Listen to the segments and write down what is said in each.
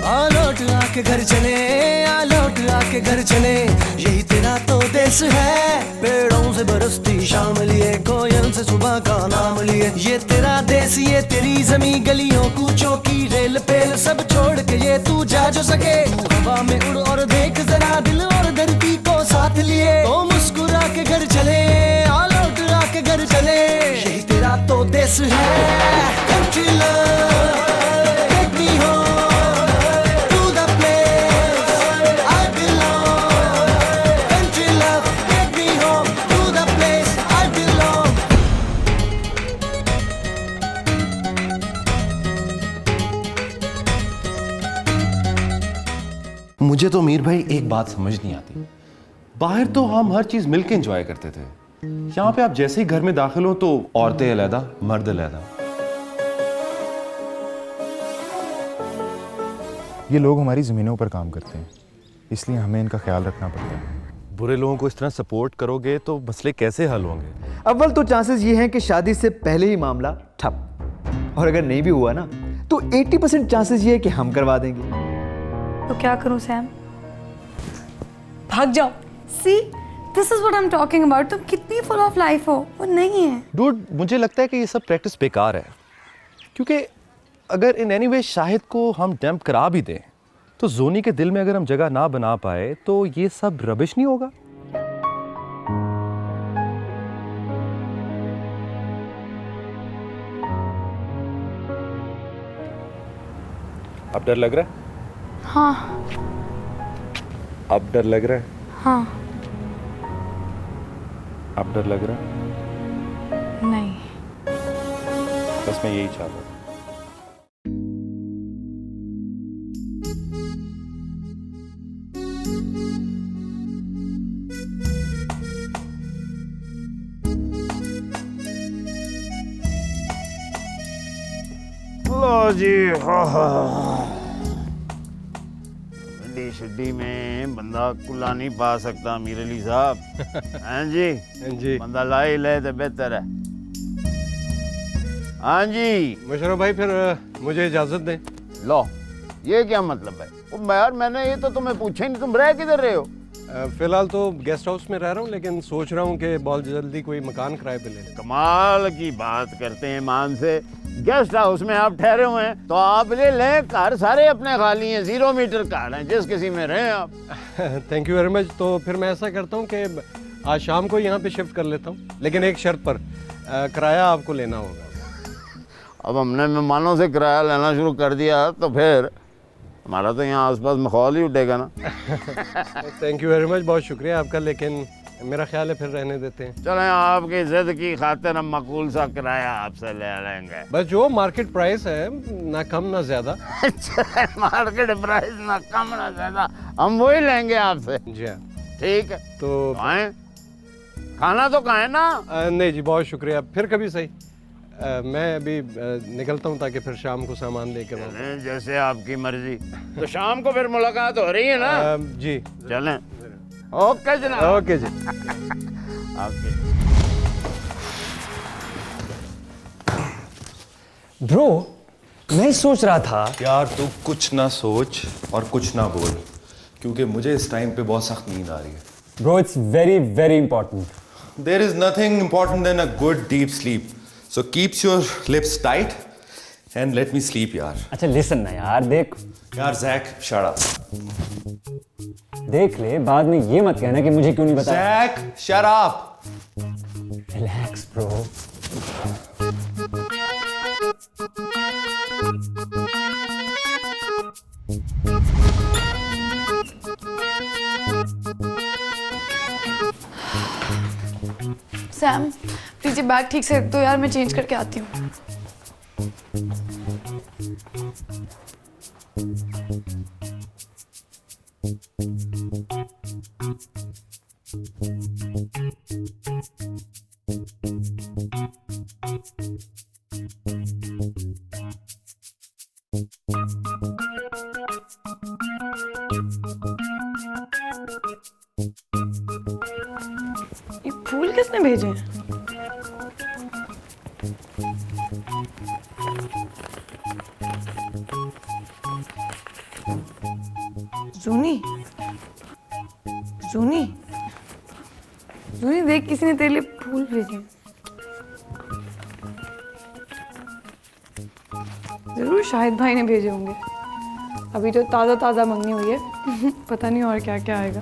आ लौट आके घर चले, आ लौट आके घर चले, यही तेरा तो देश है। पेड़ों से बरसती शाम लिए, कोयल से सुबह का नाम लिए, ये तेरा देश, ये तेरी जमी, गलियों कूचों की रेल पेल सब छोड़ के ये तू जा जो सके। हवा में उड़ और देख जरा, दिल और धरती को साथ लिए, तो मुस्कुरा के घर चले, आ लौट आके घर चले, यही तेरा तो देश है। Country love, take me home to the place I belong. Country love, take me home to the place I belong. मुझे तो मीर भाई एक बात समझ नहीं आती, बाहर तो हम हर चीज मिलके एंजॉय करते थे, यहाँ पे आप जैसे ही घर में दाखिल हो तो औरतें अलहदा, मर्द अलहदा। ये लोग हमारी ज़मीनों पर काम करते हैं, इसलिए हमें इनका ख्याल रखना पड़ता है। बुरे लोगों को इस तरह सपोर्ट करोगे तो मसले कैसे हल होंगे? अव्वल तो चांसेस ये हैं कि शादी से पहले ही मामला ठप, और अगर नहीं भी हुआ ना तो 80% चांसेस ये है कि हम करवा देंगे। तो क्या करूं सैम? भाग जाओ। See this is what I am talking about. तुम कितनी फुल ऑफ लाइफ हो, वो नहीं है। डूड, मुझे लगता है कि ये सब प्रैक्टिस बेकार है, क्योंकि अगर इन एनी वे शाहिद को हम डंप करा भी दें तो जोनी के दिल में अगर हम जगह ना बना पाए तो ये सब रबिश नहीं होगा? अब डर लग रहा है? हाँ। अब डर लग रहा है? हाँ। अब डर लग रहा है? नहीं। बस मैं यही चाहता हूँ। लो जी, गड्डी शड्डी में बंदा कुला नहीं पा सकता मीर अली साहब। हाँ जी, बंदा ला ही ले तो बेहतर है। हाँ जी मुशर्रफ भाई, फिर मुझे इजाजत दें। लो, ये क्या मतलब है? वो यार मैंने ये तो तुम्हें पूछा ही नहीं, तुम रह किधर रहे हो? फिलहाल तो गेस्ट हाउस में रह रहा हूँ, लेकिन सोच रहा हूँ कि बहुत जल्दी कोई मकान किराए पे ले लें। कमाल की बात करते हैं ईमान से। गेस्ट हाउस में आप ठहरे हुए हैं तो आप ले लें, घर सारे अपने खाली हैं, 0 मीटर घर हैं, जिस किसी में रहें आप। Thank you very much. तो फिर मैं ऐसा करता हूँ कि आज शाम को यहाँ पे शिफ्ट कर लेता हूँ, लेकिन एक शर्त पर, किराया आपको लेना होगा। अब हमने मेहमानों से किराया लेना शुरू कर दिया तो फिर हमारा तो यहाँ आसपास माहौल ही उठेगा ना। थैंक यू वेरी मच, बहुत शुक्रिया आपका, लेकिन मेरा ख्याल है फिर रहने देते हैं। चलें, आपकी जिद की खातिर हम माकूल सा किराया आपसे ले लेंगे। बस जो मार्केट प्राइस है, ना कम ना ज्यादा। मार्केट प्राइस ना कम ना ज्यादा, हम वही लेंगे आपसे। जी हाँ, ठीक है। तो आए, खाना तो खाएं ना। नहीं जी, बहुत शुक्रिया, फिर कभी सही। मैं अभी निकलता हूँ ताकि फिर शाम को सामान लेके वापस। जैसे आपकी मर्जी। तो शाम को फिर मुलाकात हो रही है ना? जी चलें। ओके जनाब। ओके जी। आपके ब्रो, मैं सोच रहा था यार तू कुछ ना सोच और कुछ ना बोल, क्योंकि मुझे इस टाइम पे बहुत सख्त नींद आ रही है। Bro, it's very very important. There is nothing important than a good deep sleep. So keep your lips tight and let me sleep यार। अच्छा लिसन ना यार, देख यार जैक, shut up। देख ले, बाद में ये मत कहना कि मुझे क्यों नहीं बताया। Jack, shut up। Relax bro. Sam please ये बैग ठीक से रख दो यार, मैं चेंज करके आती हूँ। ये फूल किसने भेजे हैं? जूनी, जूनी, जूनी देख, किसी ने तेरे लिए फूल भेजे। जरूर शाहिद भाई ने भेजे होंगे। अभी तो ताज़ा ताज़ा मंगनी हुई है। पता नहीं और क्या क्या आएगा।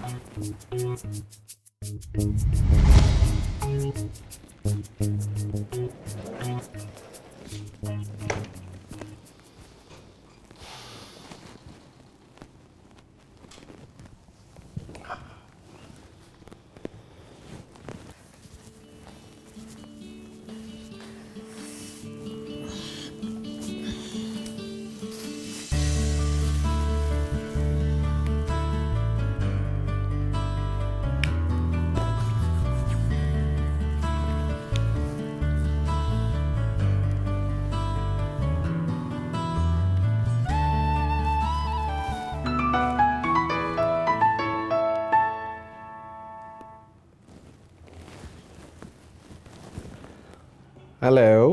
हेलो,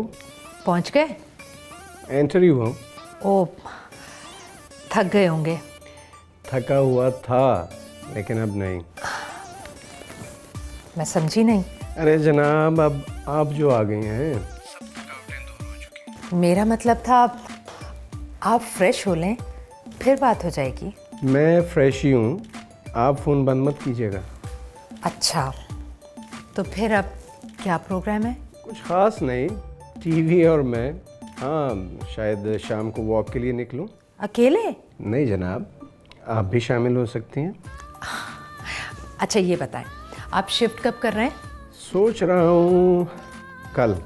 पहुंच गए? एंटर ही हुआ। ओ, थक गए होंगे। थका हुआ था लेकिन अब नहीं। मैं समझी नहीं। अरे जनाब, अब आप जो आ गई हैं। मेरा मतलब था आप फ्रेश हो लें, फिर बात हो जाएगी। मैं फ्रेश ही हूँ, आप फ़ोन बंद मत कीजिएगा। अच्छा, तो फिर अब क्या प्रोग्राम है? कुछ ख़ास नहीं, टीवी और मैं। हाँ, शायद शाम को वॉक के लिए निकलूं। अकेले? नहीं जनाब, आप भी शामिल हो सकती हैं। अच्छा ये बताएं, आप शिफ्ट कब कर रहे हैं? सोच रहा हूँ कल।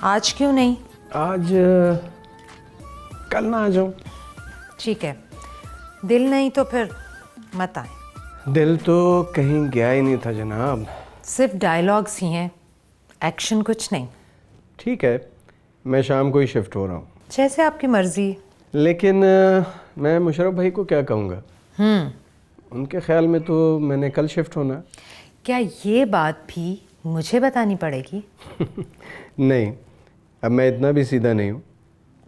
आज क्यों नहीं? आज कल ना आ जाऊँ? ठीक है, दिल नहीं तो फिर मत आए। दिल तो कहीं गया ही नहीं था जनाब। सिर्फ डायलॉग्स ही हैं, एक्शन कुछ नहीं। ठीक है, मैं शाम को ही शिफ्ट हो रहा हूँ। जैसे आपकी मर्जी। लेकिन मैं मुशर्रफ भाई को क्या कहूँगा? उनके ख्याल में तो मैंने कल शिफ्ट होना। क्या ये बात भी मुझे बतानी पड़ेगी? नहीं, अब मैं इतना भी सीधा नहीं हूँ।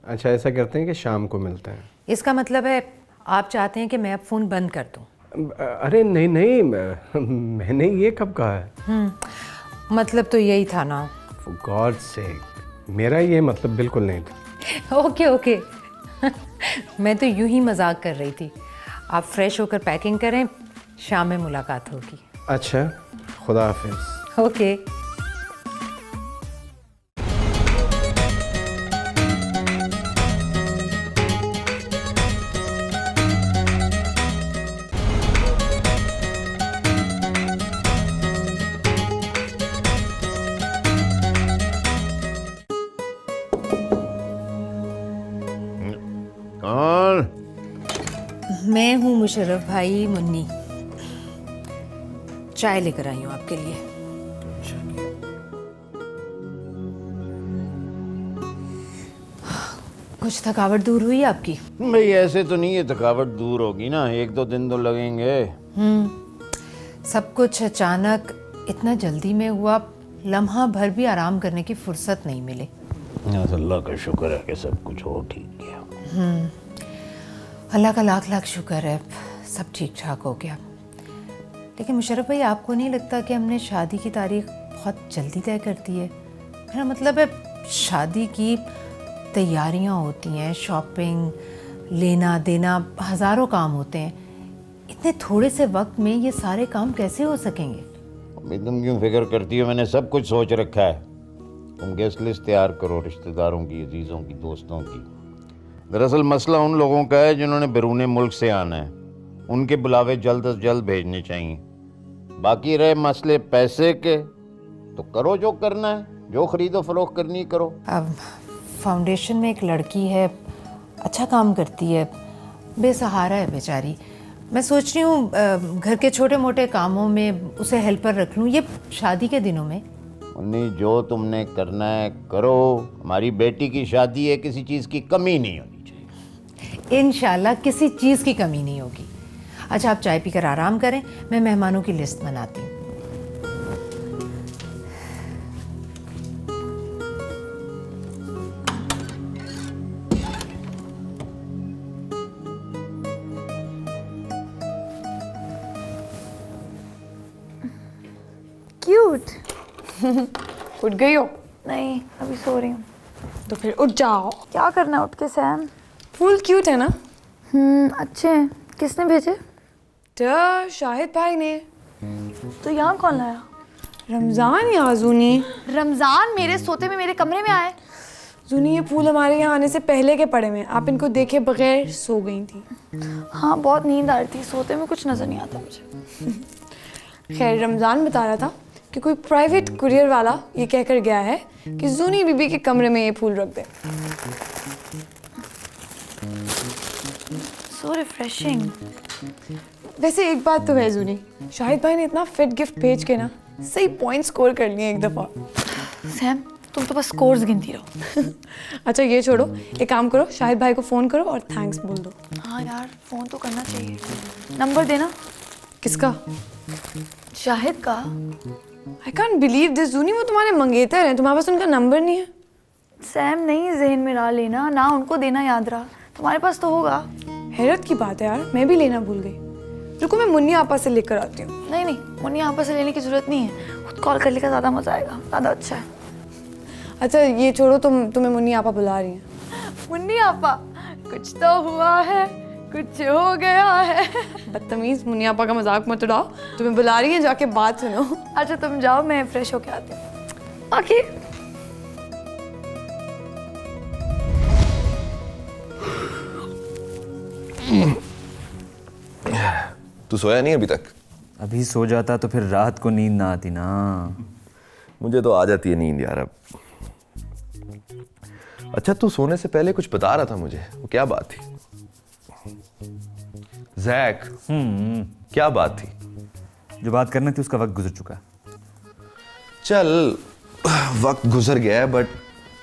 अच्छा, ऐसा करते हैं कि शाम को मिलते हैं। इसका मतलब है आप चाहते हैं कि मैं अब फ़ोन बंद कर दूँ? अरे नहीं नहीं, मैंने ये कब कहा है? मतलब तो यही था ना। For God's sake, मेरा ये मतलब बिल्कुल नहीं था। Okay okay. मैं तो यूं ही मजाक कर रही थी। आप फ्रेश होकर पैकिंग करें, शाम में मुलाकात होगी। अच्छा, खुदा हाफिज। ओके। कौन? मैं हूँ मुशर्रफ भाई, मुन्नी। चाय लेकर आई हूँ आपके लिए। कुछ थकावट दूर हुई आपकी? भाई ऐसे तो नहीं, ये थकावट दूर होगी ना, 1-2 दिन तो लगेंगे। सब कुछ अचानक इतना जल्दी में हुआ, लम्हा भर भी आराम करने की फुर्सत नहीं मिली। अल्लाह का शुक्र है कि सब कुछ हो ठीक गया। अल्लाह का लाख लाख शुक्र है, सब ठीक ठाक हो गया। लेकिन मुशर्रफ भाई, आपको नहीं लगता कि हमने शादी की तारीख बहुत जल्दी तय कर दी है? मेरा मतलब है, शादी की तैयारियां होती हैं, शॉपिंग, लेना देना, हज़ारों काम होते हैं। इतने थोड़े से वक्त में ये सारे काम कैसे हो सकेंगे? अभी तुम क्यों फिक्र करती हो? मैंने सब कुछ सोच रखा है। तुम गेस्ट लिस्ट तैयार करो, रिश्तेदारों की, अजीज़ों की, दोस्तों की। दरअसल मसला उन लोगों का है जिन्होंने बैरून मुल्क से आना है, उनके बुलावे जल्द अज जल्द भेजने चाहिए। बाकी रहे मसले पैसे के, तो करो जो करना है, जो खरीदो फरोख्त करनी करो। अब फाउंडेशन में एक लड़की है, अच्छा काम करती है, बेसहारा है बेचारी। मैं सोच रही हूँ घर के छोटे मोटे कामों में उसे हेल्पर रख लूँ, ये शादी के दिनों में। उन्नी, जो तुमने करना है करो। हमारी बेटी की शादी है, किसी चीज़ की कमी नहीं होनी चाहिए। इंशाल्लाह किसी चीज़ की कमी नहीं होगी। अच्छा, आप चाय पीकर आराम करें, मैं मेहमानों की लिस्ट बनाती हूँ। क्यूट। उठ गई हो? नहीं, अभी सो रही हूँ। तो फिर उठ जाओ। क्या करना है उठ के सैम? फूल क्यूट है ना? अच्छे हैं। किसने भेजे? तो शाहिद भाई ने। तो यहाँ कौन लाया? रमज़ान या जूनी? रमज़ान मेरे सोते में मेरे कमरे में आए। जूनी, ये फूल हमारे यहाँ आने से पहले के पड़े में, आप इनको देखे बगैर सो गई थी। हाँ, बहुत नींद आ रही थी, सोते में कुछ नज़र नहीं आता मुझे। खैर, रमज़ान बता रहा था कि कोई प्राइवेट कुरियर वाला ये कहकर गया है कि जूनी बीबी के कमरे में ये फूल रख दे। सो रिफ्रेशिंग। वैसे एक बात तो है जूनी, शाहिद भाई ने इतना फिट गिफ्ट भेज के ना सही पॉइंट स्कोर कर लिए एक दफ़ा। सैम, तुम तो बस स्कोर्स गिनती रहो। अच्छा ये छोड़ो, एक काम करो, शाहिद भाई को फ़ोन करो और थैंक्स बोल दो। हाँ यार, फ़ोन तो करना चाहिए। नंबर देना। किसका? शाहिद का। आई कांट बिलीव दिस जूनी, वो तुम्हारे मंगेतर हैं, तुम्हारे पास उनका नंबर नहीं है? सैम, नहीं ज़हन में रहा लेना, ना उनको देना याद रहा। तुम्हारे पास तो होगा। हैरत की बात है यार, मैं भी लेना भूल गई। रुको, मैं मुन्नी आपा से लेकर आती हूँ। नहीं नहीं, मुन्नी आपस से लेने की ज़रूरत नहीं है, खुद कॉल कर लेगा, ज़्यादा मज़ा आएगा, ज़्यादा अच्छा है। अच्छा ये छोड़ो, तुम्हें मुन्नी आपा बुला रही हैं। मुन्नी आपा, कुछ तो हुआ है, कुछ हो गया है। बदतमीज, मुन्नी आपा का मजाक मत उड़ाओ, तुम्हें बुला रही हैं, जाके बात सुनो। अच्छा तुम जाओ, मैं फ्रेश होके आती हूँ। ओके। तू सोया नहीं अभी तक? अभी सो जाता तो फिर रात को नींद ना आती ना। मुझे तो आ जाती है नींद यार अब। अच्छा, तू सोने से पहले कुछ बता रहा था मुझे, वो क्या बात थी? जैक, क्या बात थी? जो बात करनी थी उसका वक्त गुजर चुका। चल, वक्त गुजर गया है, बट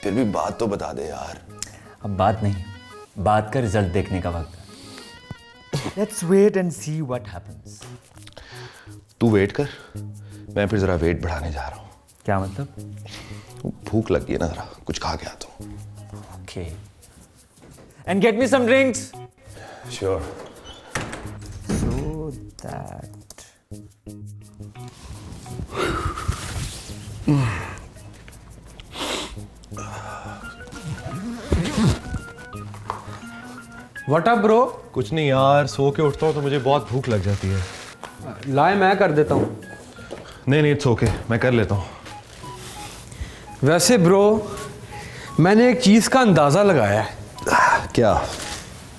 फिर भी बात तो बता दे यार। अब बात नहीं, बात का रिजल्ट देखने का वक्त है। Let's wait and see what happens. तू वेट कर, मैं फिर जरा वेट बढ़ाने जा रहा हूँ। क्या मतलब? भूख लग गई है ना, जरा कुछ खा के आता हूँ। Okay. And get me some drinks. Sure. So that. What up bro? कुछ नहीं यार, सो के उठता हूँ तो मुझे बहुत भूख लग जाती है। लाए मैं कर देता हूँ। नहीं, इट्स ओके, मैं कर लेता हूँ। वैसे ब्रो, मैंने एक चीज़ का अंदाज़ा लगाया है। क्या?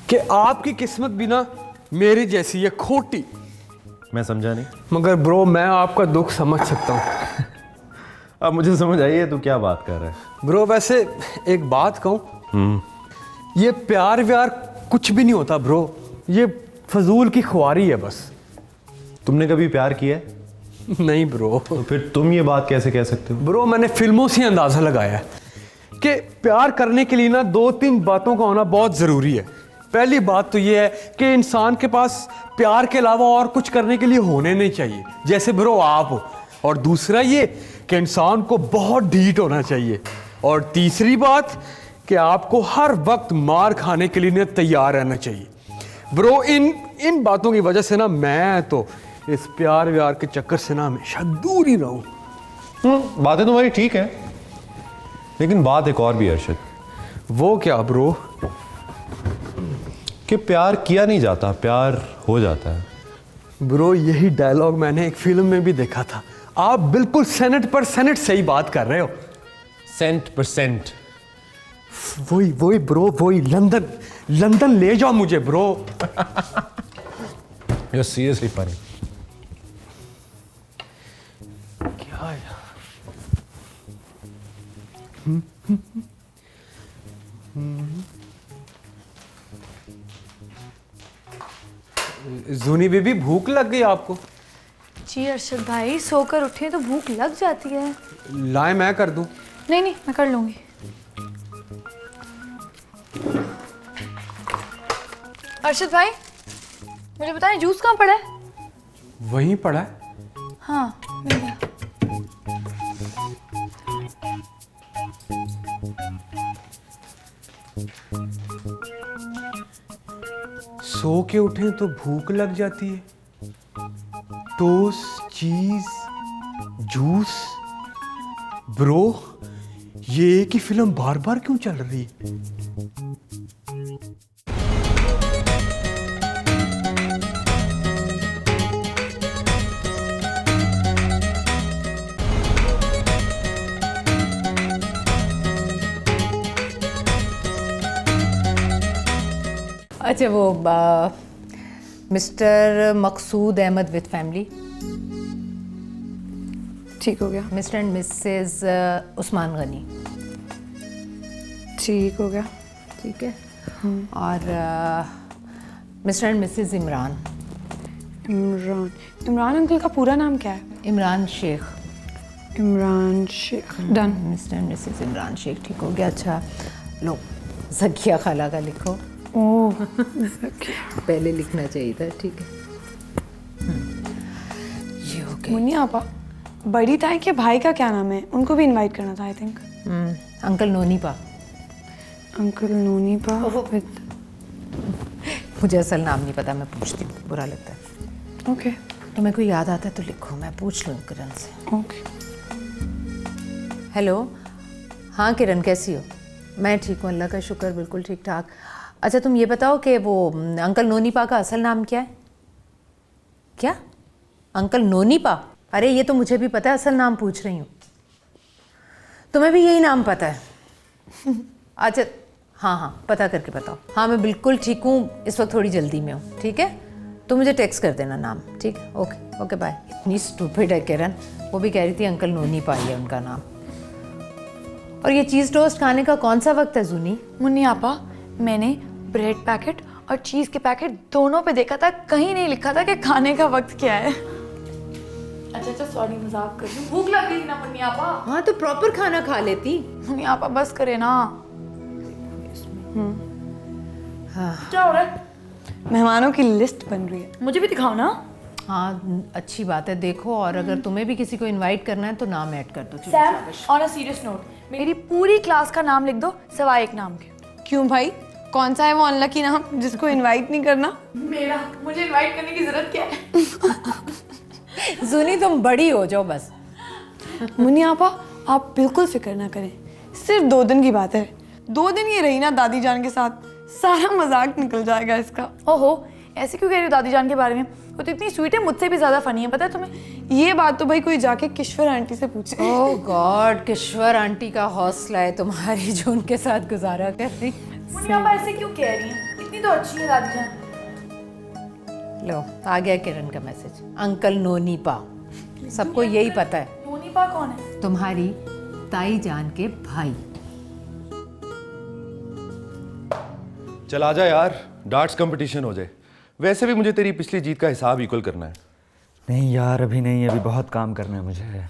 कि आपकी किस्मत भी ना मेरी जैसी है, खोटी। मैं समझा नहीं। मगर ब्रो, मैं आपका दुख समझ सकता हूँ। अब मुझे समझ आई है तू क्या बात कर रहा है। ब्रो वैसे एक बात कहूँ, ये प्यार व्यार कुछ भी नहीं होता ब्रो, ये फजूल की ख्वारी है बस। तुमने कभी प्यार किया है? नहीं ब्रो। तो फिर तुम ये बात कैसे कह सकते हो? ब्रो, मैंने फिल्मों से अंदाज़ा लगाया है कि प्यार करने के लिए ना 2-3 बातों का होना बहुत ज़रूरी है। पहली बात तो ये है कि इंसान के पास प्यार के अलावा और कुछ करने के लिए होने नहीं चाहिए, जैसे ब्रो आप हो। और दूसरा ये कि इंसान को बहुत ढीठ होना चाहिए। और तीसरी बात कि आपको हर वक्त मार खाने के लिए तैयार रहना चाहिए। ब्रो, इन बातों की वजह से ना मैं तो इस प्यार व्यार के चक्कर से ना हमेशा दूर ही रहूं। बातें तुम्हारी ठीक है, लेकिन बात एक और भी है अर्शद। वो क्या ब्रो? कि प्यार किया नहीं जाता, प्यार हो जाता है। ब्रो, यही डायलॉग मैंने एक फिल्म में भी देखा था। आप बिल्कुल सेनेट सही बात कर रहे हो। %। वही ब्रो, वही लंदन ले जाओ मुझे ब्रो। You're seriously funny. क्या यार? जूनी बेबी, भूख लग गई आपको? जी अरशद भाई, सोकर उठे तो भूख लग जाती है। लाए मैं कर दूं? नहीं नहीं, मैं कर लूंगी। अरशद भाई, मुझे बताएं जूस कहाँ पड़ा है? वहीं पड़ा है। हाँ, मिल गया। सो के उठे तो भूख लग जाती है। टोस्ट, चीज, जूस ब्रो, ये एक ही फिल्म बार बार क्यों चल रही है? अच्छा वो Mr Maqsood Ahmed with family, ठीक हो गया। Mr and Mrs Usman Gani, ठीक हो गया। ठीक है। और Mr and Mrs Imran. Imran, Imran uncle का पूरा नाम क्या है? Imran Sheikh. Imran Sheikh, done. Mr and Mrs Imran Sheikh, ठीक हो गया। अच्छा लो, जकिया खाला का लिखो। ओह पहले लिखना चाहिए था, ठीक है। ये हो गया। मुन्नी आपा, बड़ी ताई के भाई का क्या नाम है? उनको भी इनवाइट करना था आई थिंक। अंकल नोनीपा। अंकल नोनीपा विद, मुझे असल नाम नहीं पता, मैं पूछती हूँ, बुरा लगता है। ओके तुम्हें कोई याद आता है तो लिखो, मैं पूछ लूँ किरण से। ओके। हेलो, हाँ किरण कैसी हो? मैं ठीक हूँ, अल्लाह का शुक्र, बिल्कुल ठीक ठाक। अच्छा तुम ये बताओ कि वो अंकल नोनीपा का असल नाम क्या है? क्या? अंकल नोनीपा? अरे ये तो मुझे भी पता है, असल नाम पूछ रही हूँ। तुम्हें भी यही नाम पता है? अच्छा हाँ हाँ, पता करके बताओ। हाँ मैं बिल्कुल ठीक हूँ, इस वक्त थोड़ी जल्दी में हूँ, ठीक है? तो मुझे टेक्स्ट कर देना नाम, ठीक है? Okay okay bye. इतनी स्टूपिड है किरण, वो भी कह रही थी अंकल नोनीपा ही है उनका नाम। और ये चीज़ टोस्ट खाने का कौन सा वक्त है जूनी? मुन्नी आपा, मैंने ब्रेड पैकेट और चीज़ के पैकेट दोनों पे देखा था, कहीं नहीं लिखा था कि खाने का वक्त क्या है। अच्छा सॉरी, मजाक कर रही हूँ। भूख लग रही थी ना मुन्नी आपा। हाँ तो प्रॉपर खाना खा लेती। मुन्नी आपा बस करे ना। हाँ क्या हो रहा है? मेहमानों की लिस्ट बन रही है। मुझे भी दिखाओ ना। हाँ अच्छी बात है, देखो। और अगर तुम्हें भी किसी को इनवाइट करना है तो नाम ऐड कर दो। Sam, on a serious note, मेरी पूरी क्लास का नाम लिख दो सिवाय एक नाम के। क्यों भाई, कौन सा है वो अनलकी नाम जिसको इनवाइट नहीं करना? मेरा, मुझे इनवाइट करने की जरूरत क्या है? जूनी तुम बड़ी हो जाओ बस। मुन्नी आपा, आप बिल्कुल फिक्र ना करें, सिर्फ 2 दिन की बात है। 2 दिन ये रही ना दादी जान के साथ, सारा मजाक निकल जाएगा इसका। ओहो, ऐसे क्यों कह रही हो दादी जान के बारे में? वो तो इतनी स्वीट है, मुझसे भी ज्यादा फनी है, पता है तुम्हें? ये बात तो भाई कोई जाके किश्वर आंटी से पूछे। ओह गॉड, किश्वर आंटी का हौसला है तुम्हारी जो उनके साथ गुजारा कर रही। मुन्नी आपा ऐसे क्यों कह रही हैं? इतनी तो अच्छी है दादी जान। लो आ गया किरण का मैसेज। अंकल नोनीपा, सबको यही पता है। नोनीपा कौन है? तुम्हारी ताई जान के भाई। चल आजा यार, डार्ट्स कंपटीशन हो जाए। वैसे भी मुझे तेरी पिछली जीत का हिसाब इक्वल करना है। नहीं यार, अभी नहीं, अभी बहुत काम करना है मुझे।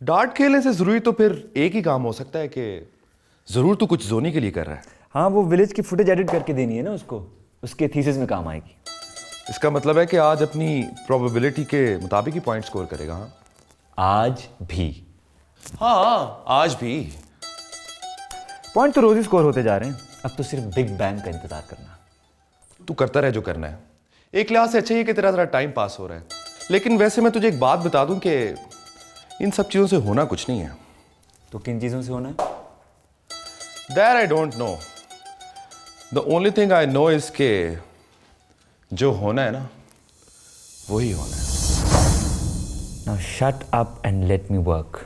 डार्ट खेलने से जरूरी तो फिर एक ही काम हो सकता है कि जरूर तू कुछ जोनी के लिए कर रहा है। हाँ, वो विलेज की फुटेज एडिट करके देनी है ना उसको, उसके थीसिस में काम आएगी। इसका मतलब है कि आज अपनी प्रोबेबिलिटी के मुताबिक ही पॉइंट स्कोर करेगा। हाँ आज भी? हाँ आज भी। पॉइंट तो रोज ही स्कोर होते जा रहे हैं, अब तो सिर्फ बिग बैंग का इंतजार करना। तू करता रहे जो करना है। एक लिहाज से अच्छा ही है कि तेरा जरा टाइम पास हो रहा है, लेकिन वैसे मैं तुझे एक बात बता दूं कि इन सब चीज़ों से होना कुछ नहीं है। तो किन चीज़ों से होना है? That I don't know. The only thing I know is कि जो होना है ना वही होना है। Now shut up and let me work.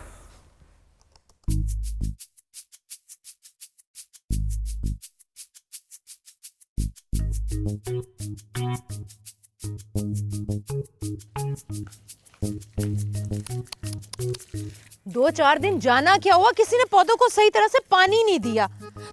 दो चार दिन जाना क्या हुआ, किसी ने पौधों को सही तरह से पानी नहीं दिया।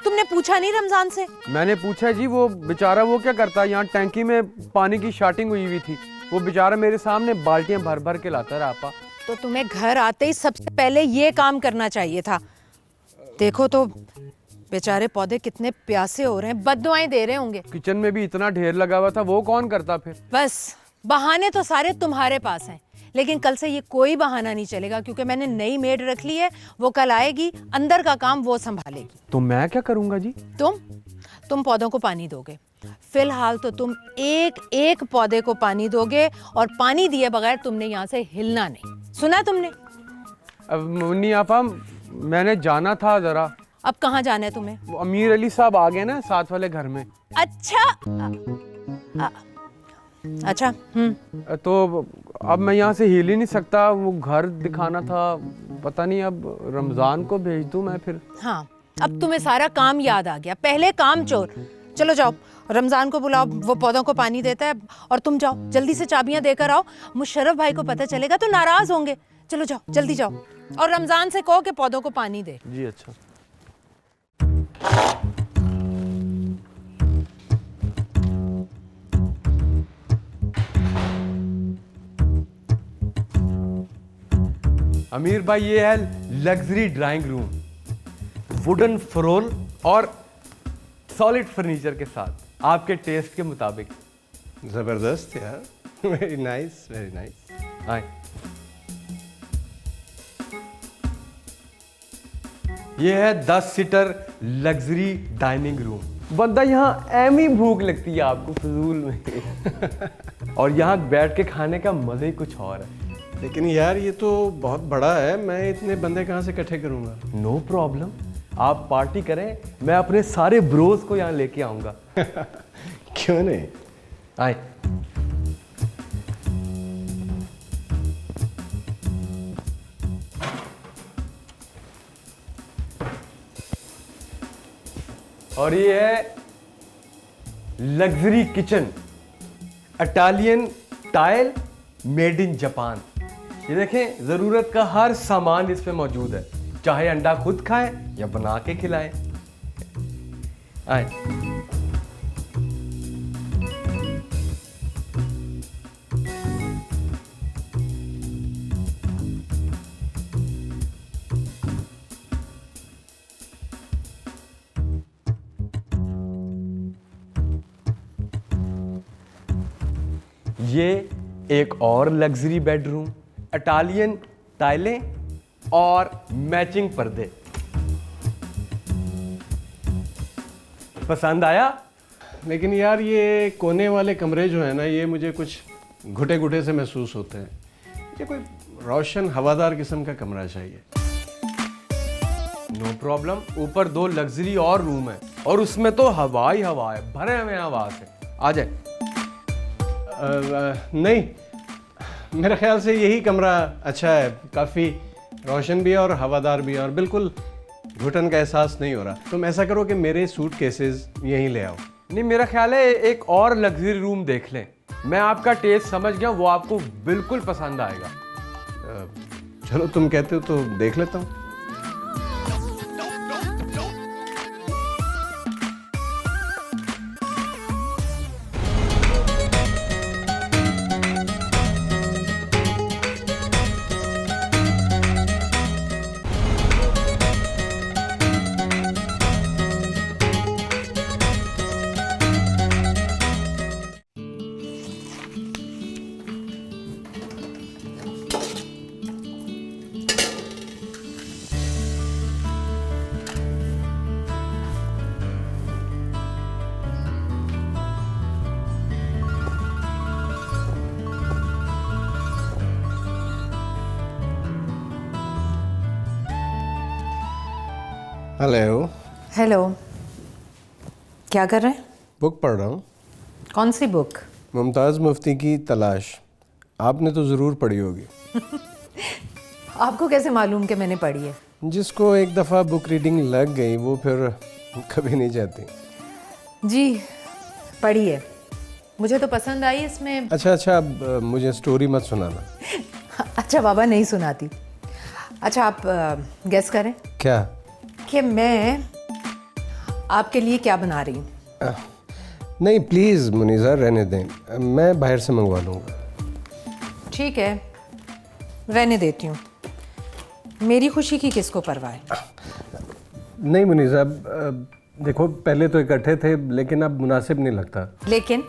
तुमने पूछा नहीं रमजान से? मैंने पूछा जी, वो बेचारा वो क्या करता है, यहाँ टैंकी में पानी की शार्टिंग हुई थी, वो बेचारा मेरे सामने बाल्टियां भर भर के लाता रहा। आपा तो तुम्हें घर आते ही सबसे पहले ये काम करना चाहिए था। देखो तो बेचारे पौधे कितने प्यासे हो रहे हैं, बद्दुआएं दे रहे होंगे। किचन में भी इतना ढेर लगा हुआ था, वो कौन करता फिर? बस बहाने तो सारे तुम्हारे पास हैं, लेकिन कल से ये कोई बहाना नहीं चलेगा, क्योंकि मैंने नई मेड रख ली है। वो कल आएगी, अंदर का काम वो संभालेगी। तो मैं क्या करूंगा जी? तुम पौधों को पानी दोगे। फिलहाल तो तुम एक एक पौधे को पानी दोगे, और पानी दिए बगैर तुमने यहाँ से हिलना नहीं। सुना तुमने? अब मुन्नी आपा मैंने जाना था ज़रा। अब कहाँ जाना है तुम्हें? वो अमीर अली साहब आ गए ना साथ वाले घर में। अच्छा अच्छा। तो अब मैं यहाँ से हिल ही नहीं सकता, वो घर दिखाना था। पता नहीं अब रमज़ान को भेज दूँ मैं फिर। हाँ, अब तुम्हें सारा काम याद आ गया, पहले काम चोर। चलो जाओ, रमज़ान को बुलाओ, वो पौधों को पानी देता है। और तुम जाओ, जल्दी से चाबियां देकर आओ, मुशर्रफ भाई को पता चलेगा तो नाराज़ होंगे। चलो जाओ, जल्दी जाओ, और रमज़ान से कहो कि पौधों को पानी दे। जी अच्छा। अमीर भाई ये है luxury drawing room, wooden floor और सॉलिड फर्नीचर के साथ, आपके टेस्ट के मुताबिक। जबरदस्त यार, वेरी नाइस वेरी नाइस। आए, ये है 10 सीटर लग्जरी डाइनिंग रूम। बंदा यहाँ एम ही भूख लगती है आपको फजूल में। और यहाँ बैठ के खाने का मजा ही कुछ और है। लेकिन यार ये तो बहुत बड़ा है, मैं इतने बंदे कहाँ से इकट्ठे करूँगा? नो प्रॉब्लम, आप पार्टी करें, मैं अपने सारे ब्रोज को यहाँ लेके आऊँगा। क्यों नहीं? आए। और ये है luxury kitchen, Italian tile made in Japan. ये देखें, जरूरत का हर सामान इसमें मौजूद है, चाहे अंडा खुद खाएं या बना के खिलाएं। आए। ये एक और लग्जरी बेडरूम, इटालियन टाइलें और मैचिंग पर्दे। पसंद आया? लेकिन यार ये कोने वाले कमरे जो है ना, ये मुझे कुछ घुटे घुटे से महसूस होते हैं। ये कोई रोशन हवादार किस्म का कमरा चाहिए। नो प्रॉब्लम, ऊपर 2 लग्जरी और रूम है, और उसमें तो हवा ही हवा है, भरे हुए हवा से। आ जाए। नहीं, मेरे ख्याल से यही कमरा अच्छा है, काफ़ी रोशन भी है और हवादार भी है, और बिल्कुल घुटन का एहसास नहीं हो रहा। तुम ऐसा करो कि मेरे सूट केसेस यहीं ले आओ। नहीं, मेरा ख्याल है एक और लग्जरी रूम देख लें। मैं आपका टेस्ट समझ गया, वो आपको बिल्कुल पसंद आएगा। चलो तुम कहते हो तो देख लेता हूँ। हेलो। हेलो, क्या कर रहे हैं? बुक पढ़ रहा हूँ। कौन सी बुक? मुमताज़ मुफ्ती की तलाश। आपने तो ज़रूर पढ़ी होगी। आपको कैसे मालूम कि मैंने पढ़ी है? जिसको एक दफ़ा बुक रीडिंग लग गई वो फिर कभी नहीं जाती। जी, पढ़ी है, मुझे तो पसंद आई इसमें। अच्छा, अब मुझे स्टोरी मत सुनाना। अच्छा बाबा, नहीं सुनाती। अच्छा, आप गेस करें क्या? कि मैं आपके लिए क्या बना रही हूँ। नहीं प्लीज़ मुनीज़ा, रहने दें, मैं बाहर से मंगवा लूँगा। ठीक है, रहने देती हूँ। मेरी खुशी की किसको परवाह है? नहीं मुनीज़ा, देखो पहले तो इकट्ठे थे, लेकिन अब मुनासिब नहीं लगता। लेकिन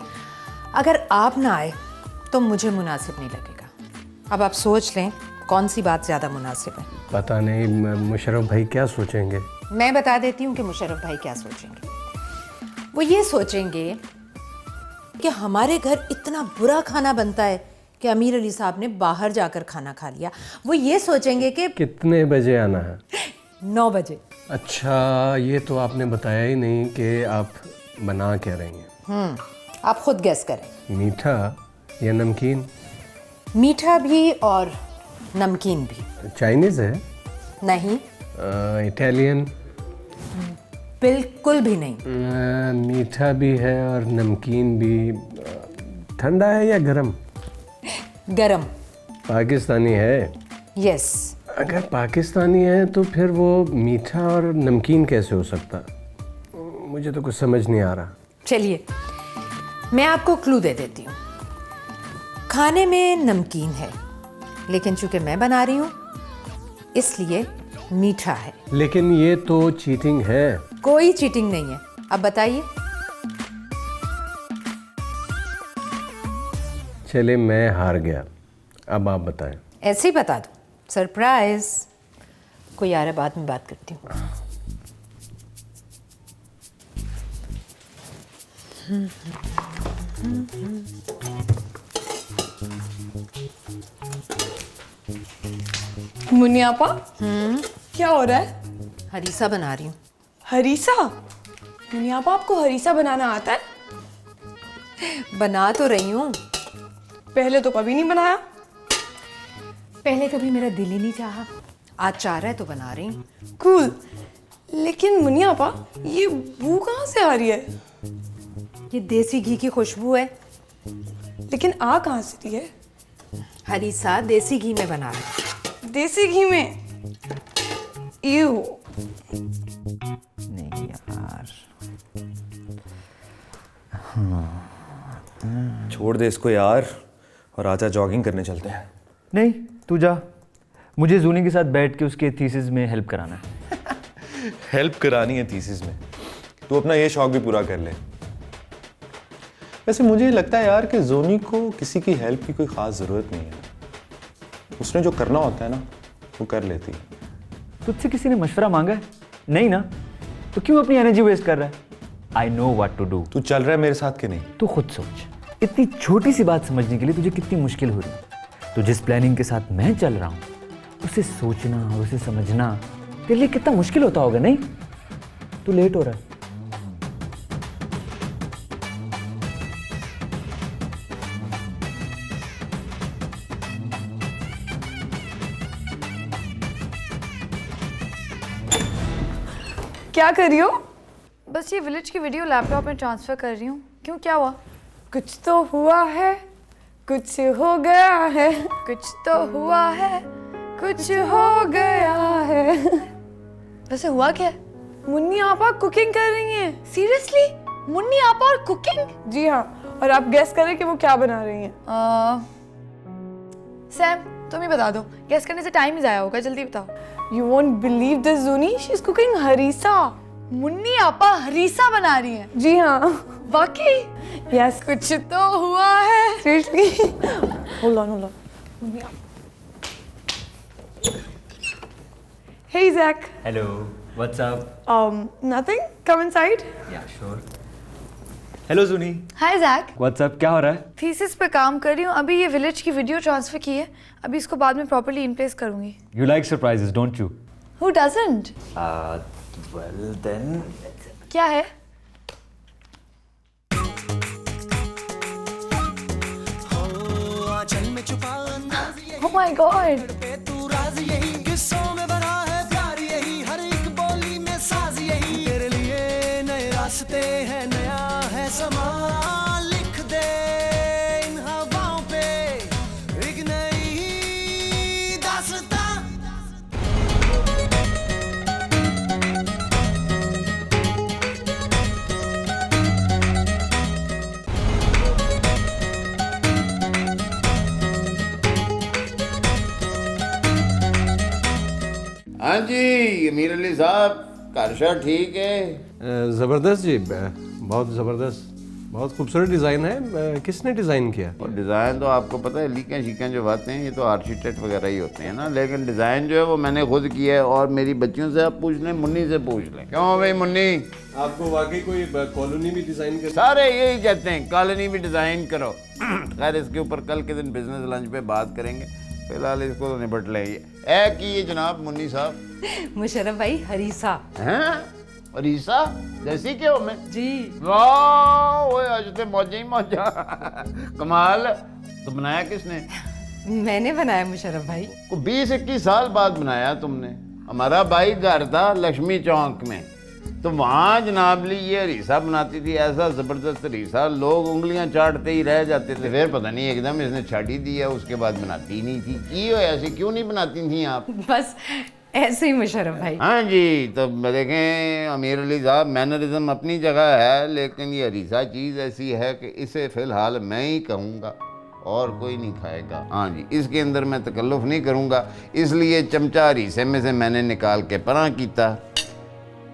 अगर आप ना आए तो मुझे मुनासिब नहीं लगेगा। अब आप सोच लें कौन सी बात ज़्यादा मुनासिब है। पता नहीं मुशर्रफ भाई क्या सोचेंगे। मैं बता देती हूँ कि मुशर्रफ भाई क्या सोचेंगे। वो ये सोचेंगे कि हमारे घर इतना बुरा खाना बनता है कि अमीर अली साहब ने बाहर जाकर खाना खा लिया। वो ये सोचेंगे कि कितने बजे आना है? 9 बजे। अच्छा, ये तो आपने बताया ही नहीं कि आप बना क्या रही हैं। आप खुद गेस करें। मीठा या नमकीन? मीठा भी और नमकीन भी। चाइनीज़ है? नहीं। इटालियन? बिल्कुल भी नहीं। मीठा भी है और नमकीन भी। ठंडा है या गरम? गरम। पाकिस्तानी है? यस। अगर पाकिस्तानी है तो फिर वो मीठा और नमकीन कैसे हो सकता? मुझे तो कुछ समझ नहीं आ रहा। चलिए मैं आपको क्लू दे देती हूँ। खाने में नमकीन है, लेकिन चूंकि मैं बना रही हूँ इसलिए मीठा है। लेकिन ये तो चीटिंग है। कोई चीटिंग नहीं है। अब बताइए। चले मैं हार गया, अब आप बताएं। ऐसे ही बता दो, सरप्राइज। कोई आ रहा है, बाद में बात करती हूँ। मुन्नी आपा क्या हो रहा है? हरीसा बना रही हूँ। हरीसा? मुन्नी आपा आपको हरीसा बनाना आता है? बना तो रही हूँ। पहले तो कभी नहीं बनाया। पहले कभी मेरा दिल ही नहीं चाहा, आज चाह रहा है तो बना रही हूँ। कूल। लेकिन मुन्नी आपा ये बू कहाँ से आ रही है? ये देसी घी की खुशबू है। लेकिन आ कहाँ से रही है? हरीसा देसी घी में बना रही हूँ। देसी घी में? यू नहीं यार। छोड़ दे इसको यार और आजा जॉगिंग करने चलते हैं। नहीं, तू जा। मुझे जूनी के साथ बैठ के उसके थीसिस में हेल्प कराना है। हेल्प करानी है थीसिस में? तू अपना ये शौक भी पूरा कर ले। वैसे मुझे लगता है यार कि जोनी को किसी की हेल्प की कोई ख़ास ज़रूरत नहीं है। उसने जो करना होता है ना वो कर लेती है। तुझसे किसी ने मशवरा मांगा है? नहीं ना, तो क्यों अपनी एनर्जी वेस्ट कर रहा है? I know what to do. तू चल रहा है मेरे साथ कि नहीं? तू खुद सोच, इतनी छोटी सी बात समझने के लिए तुझे कितनी मुश्किल हो रही है। तो जिस प्लानिंग के साथ मैं चल रहा हूँ उसे सोचना और उसे समझना तेरे लिए कितना मुश्किल होता होगा। नहीं, तू लेट हो रहा है। क्या कर रही हो? बस ये विलेज की वीडियो लैपटॉप में ट्रांसफ़र कर रही हूँ। क्यों, क्या हुआ? कुछ तो हुआ है, कुछ हो गया है, कुछ तो हुआ है, कुछ हो गया है। वैसे हुआ क्या? मुन्नी आपा कुकिंग कर रही हैं। सीरियसली? मुन्नी आपा और कुकिंग? जी हाँ, और आप गेस करें कि वो क्या बना रही हैं। सैम तुम ही बता दो, गेस करने से टाइम ही ज़ाया होगा, जल्दी बताओ। You won't believe this, Zuni. She's cooking harissa. Munni आपा हरीसा बना रही हैं? जी हाँ। वाकई? Yes. कुछ तो हुआ है। Seriously? Hold on. Hey Zach. Hello. What's up? Nothing. Come inside. Yeah, sure. Hello Zuni. Hi Jack. What's up? क्या हो रहा है? थीसिस पे काम कर रही हूँ। अभी ये विलेज की वीडियो ट्रांसफर की है, अभी इसको बाद में प्रॉपर्ली इन प्लेस करूँगी। You like surprises, don't you? Who doesn't? Well then. क्या है? Oh my God. तू राज यही, किस्सों में भरा है प्यार यही, हर एक बोली में साज यही। तेरे लिए नए रास्ते हैं, नया है समा, लिख दे इन हवाओं पे एक नई दास्तां। हाँ जी अमीर अली साहब, कारशा ठीक है? ज़बरदस्त जी, बहुत ज़बरदस्त, बहुत खूबसूरत डिज़ाइन है। किसने डिज़ाइन किया? और डिज़ाइन तो आपको पता है, लीकें शीकें जो आते हैं ये तो आर्किटेक्ट वगैरह ही होते हैं ना, लेकिन डिज़ाइन जो है वो मैंने खुद किया है। और मेरी बच्चियों से आप पूछ लें, मुन्नी से पूछ लें। क्यों भाई मुन्नी, आपको वाकई कोई कॉलोनी भी डिज़ाइन कर? सारे यही कहते हैं कॉलोनी भी डिज़ाइन करो। खैर इसके ऊपर कल के दिन बिजनेस लंच पे बात करेंगे, फिलहाल इसको तो निपट लेंगे। ए की ये जनाब मुन्नी साहब। मुशर्रफ भाई हरीसा हैं? हरीसा जैसी क्यों मैं जी। वाह ओए आज तो मौजा ही मौजा। कमाल। तो बनाया किसने? मैंने बनाया मुशर्रफ भाई। को 20-21 साल बाद बनाया तुमने। हमारा भाई घर था लक्ष्मी चौक में, तो वहाँ जनाब ली ये हरीसा बनाती थी, ऐसा ज़बरदस्त हरीसा, लोग उंगलियां चाटते ही रह जाते थे। फिर पता नहीं एकदम इसने छाट ही दिया, उसके बाद बनाती ही नहीं थी। की हो ऐसी क्यों नहीं बनाती थी आप? बस ऐसे ही मुशर्रफ भाई। हाँ जी, तो देखें अमीर अली साहब, मैनरिज्म अपनी जगह है, लेकिन ये हरीसा चीज़ ऐसी है कि इसे फ़िलहाल मैं ही कहूँगा और कोई नहीं खाएगा। हाँ जी, इसके अंदर मैं तकल्लुफ़ नहीं करूँगा, इसलिए चमचा हरीसे में से मैंने निकाल के परा कीता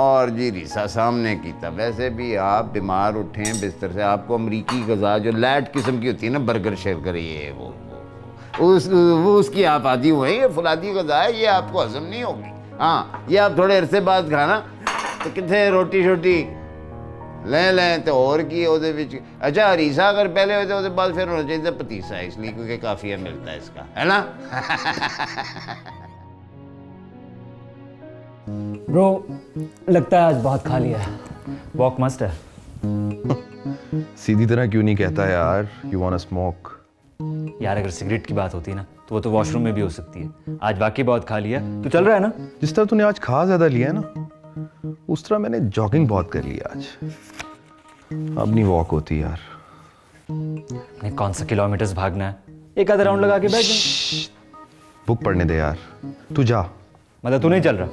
और जी रीसा सामने कीता। वैसे भी आप बीमार उठें बिस्तर से, आपको अमरीकी गज़ा जो लैट किस्म की होती है ना, बर्गर शेरगर, ये वो उसकी आप आदि हुए, ये फुलादी गज़ा है, ये आपको हजम नहीं होगी। हाँ, ये आप थोड़े अरसे बाद खाना तो कितने रोटी शोटी लें तो और की ਉਹਦੇ ਵਿੱਚ। अच्छा हरीसा अगर पहले होते उसके बाद फिर होना चाहिए पतीसा, इसलिए क्योंकि काफ़िया मिलता है इसका, है ना? ब्रो लगता है आज बहुत खा लिया है, वॉक मस्ट है। सीधी तरह क्यों नहीं कहता यार, यू वांट स्मोक? यार अगर सिगरेट की बात होती है ना तो वो तो वॉशरूम में भी हो सकती है। आज वाकई बहुत खा लिया। तू चल रहा है ना? जिस तरह तूने आज खा ज्यादा लिया है ना, उस तरह मैंने जॉगिंग बहुत कर लिया आज। अब नहीं वॉक होती यार। नहीं, कौन सा किलोमीटर्स भागना है, एक आधा राउंड लगा के बैठ जा। बुक पढ़ने दे यार, तू जा। मतलब तू नहीं चल रहा?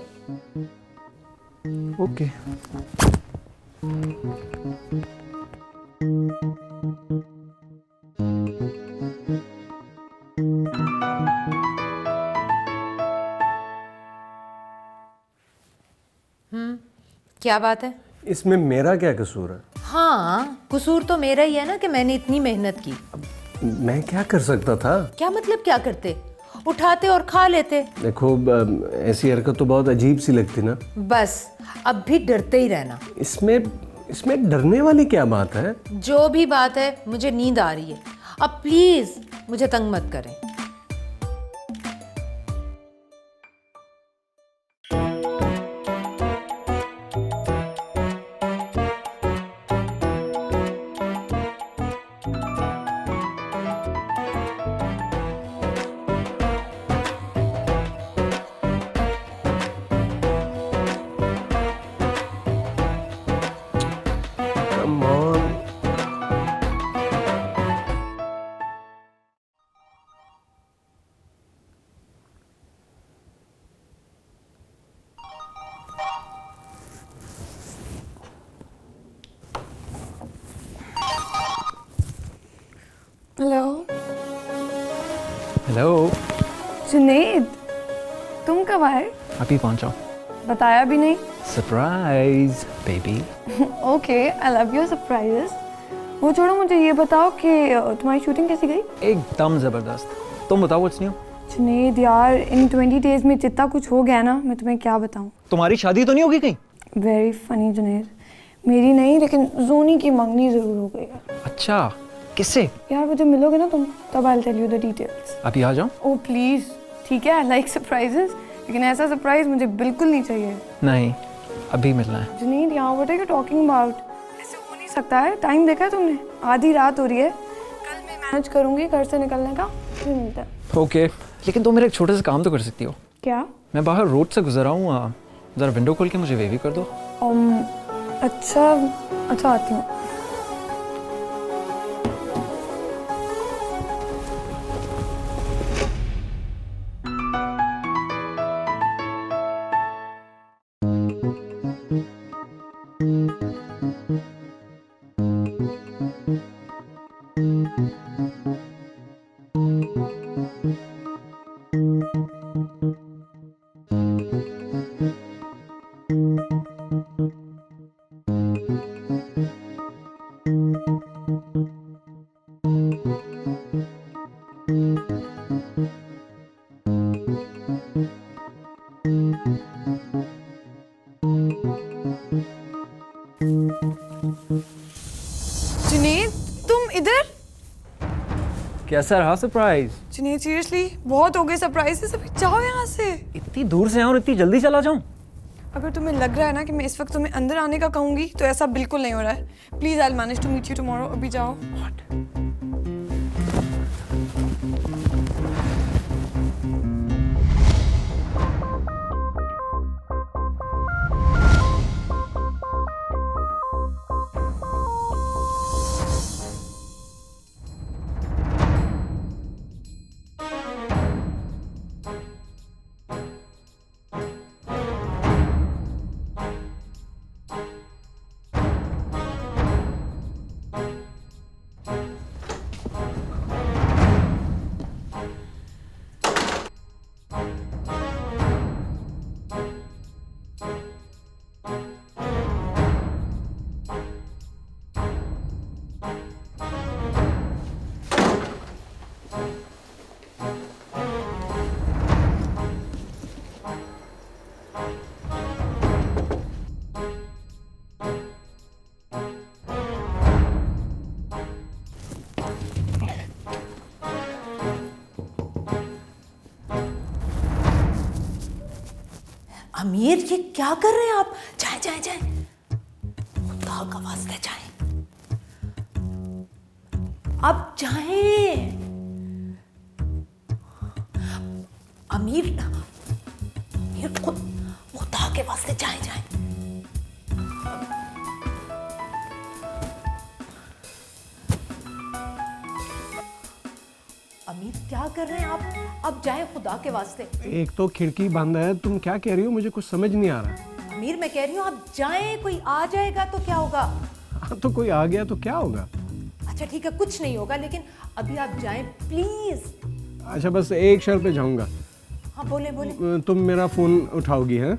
ओके। क्या बात है? इसमें मेरा क्या कसूर है? हाँ, कसूर तो मेरा ही है ना कि मैंने इतनी मेहनत की। मैं क्या कर सकता था? क्या मतलब क्या करते? उठाते और खा लेते। देखो ऐसी हरकत तो बहुत अजीब सी लगती ना। बस अब भी डरते ही रहना। इसमें डरने वाली क्या बात है? जो भी बात है, मुझे नींद आ रही है, अब प्लीज मुझे तंग मत करें। हेलो। हेलो। जुनेद, तुम कब आए? अभी पहुंचा। बताया भी नहीं। Surprise baby. Okay, I love your surprises. वो छोड़ो, मुझे ये बताओ कि तुम्हारी शूटिंग कैसी गई? एकदम जबरदस्त। तुम बताओ व्हाट्स न्यू? जुनेद यार, इन 20 डेज में जितना कुछ हो गया ना, मैं तुम्हें क्या बताऊं। तुम्हारी शादी तो नहीं होगी कहीं? वेरी फनी जुनेद, मेरी नहीं लेकिन जोनी की मंगनी जरूर हो गई है। अच्छा, किससे? यार मुझे मिलोगे ना तुम, तब I will tell you the details. अभी आ जाओ। Oh please. ठीक है, आई लाइक सरप्राइजेस, लेकिन ऐसा सरप्राइज मुझे बिल्कुल नहीं चाहिए। नहीं, अभी मिलना है। जुनेद यार, what are you talking about? ऐसे हो नहीं सकता है। टाइम देखा है तुमने? आधी रात हो रही है। कल मैं मैनेज करूंगी घर से निकलने का, फिर मिलते हैं। ओके, लेकिन तुम मेरा एक छोटा सा काम तो कर सकती हो। क्या? मैं बाहर रोड से गुजर रहा हूँ, जरा विंडो खोल के मुझे वेवी कर दो। अच्छा आती हूँ। जुनेद, तुम इधर? कैसा रहा सरप्राइज? जुनैद सीरियसली बहुत हो गए सरप्राइज से, अभी जाओ यहाँ से। इतनी दूर से आऊँ और इतनी जल्दी चला जाऊँ? अगर तुम्हें लग रहा है ना कि मैं इस वक्त तुम्हें अंदर आने का कहूंगी तो ऐसा बिल्कुल नहीं हो रहा है। Please I will manage to meet you tomorrow. अभी जाओ। अमीर, ये क्या कर रहे हैं आप? जाए जाए जाए, खुदा का वास्ते जाए, आप जाए। अमीर, अमीर खुदा के वास्ते जाए जाए। अमीर क्या कर रहे हैं आप? अब जाए खुदा के वास्ते। एक तो खिड़की बंद है, तुम क्या कह रही हो? मुझे कुछ समझ नहीं आ रहा। अमीर मैं कह रही हूँ आप जाएं, कोई आ जाएगा तो क्या होगा? हाँ तो कोई आ गया तो क्या होगा? अच्छा ठीक है, कुछ नहीं होगा, लेकिन अभी आप जाएं प्लीज। अच्छा बस एक शर्त पे जाऊंगा। हाँ बोले बोले। तुम मेरा फोन उठाओगी? हैं?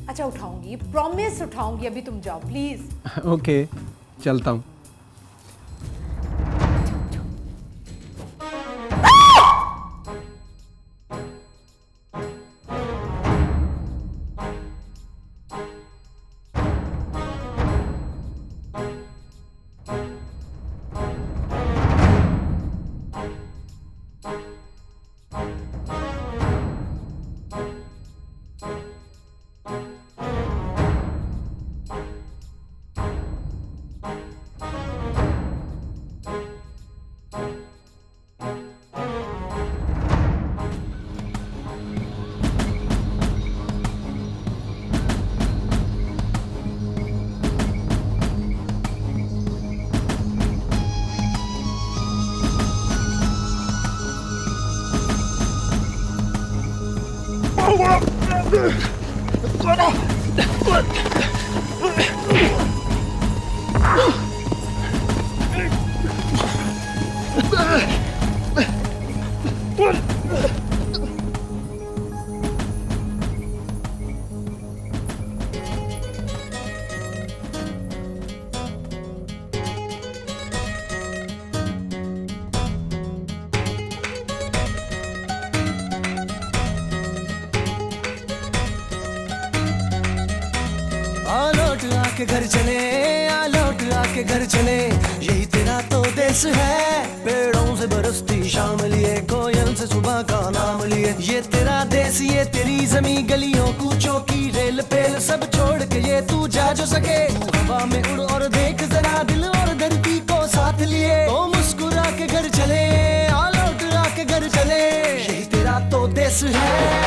अच्छा उठाऊंगी, प्रॉमिस उठाऊंगी। अभी तुम जाओ प्लीज। ओके चलता हूँ। आके घर चले, आ लौट आके घर चले, यही तेरा तो देश है। पेड़ों से बरसती शाम लिए, कोयल से सुबह का नाम लिए, ये तेरा देश, ये तेरी जमी, गलियों कूचों की रेल पेल सब छोड़ के ये तू जा जो सके। हवा में उड़ और देख जरा, दिल और धरती को साथ लिए, तो मुस्कुरा के घर चले, आ लौट आके घर चले, यही तेरा तो देश है।